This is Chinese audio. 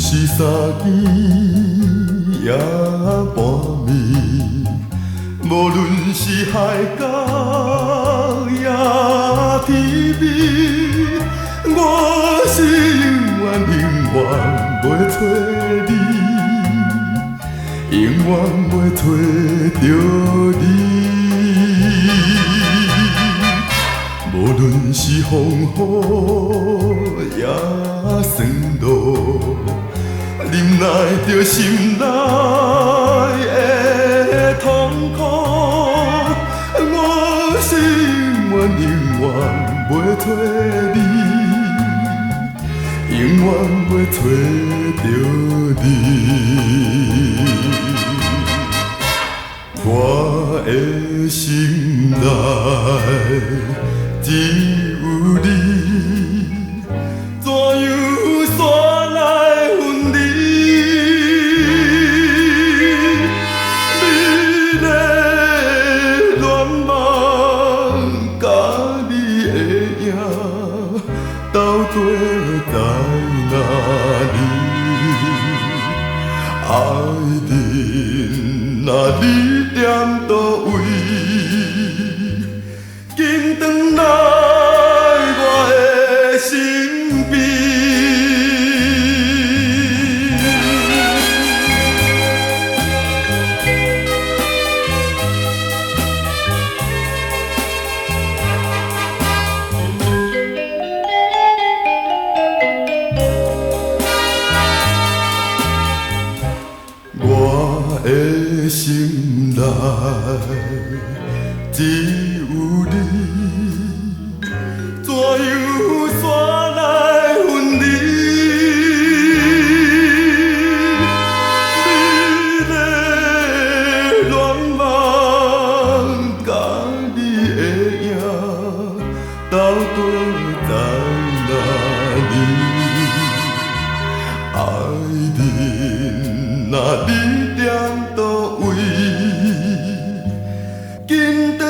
是三更也半暝，无论是海角也天边，我是永远袂找你，永远袂找着你。无论是风雨也酸露，忍耐着心内的痛苦，我是永远袂找你，永远袂找着你。我的心内只有你，怎样煞来分离？美丽愿望甲你的影，斗对在哪里？爱人若你踮倒位？紧转来我的身边。我的心内只有你，怎样煞来分离？美丽愿望甲你的影，斗对在哪里？爱人若你踮倒位？紧转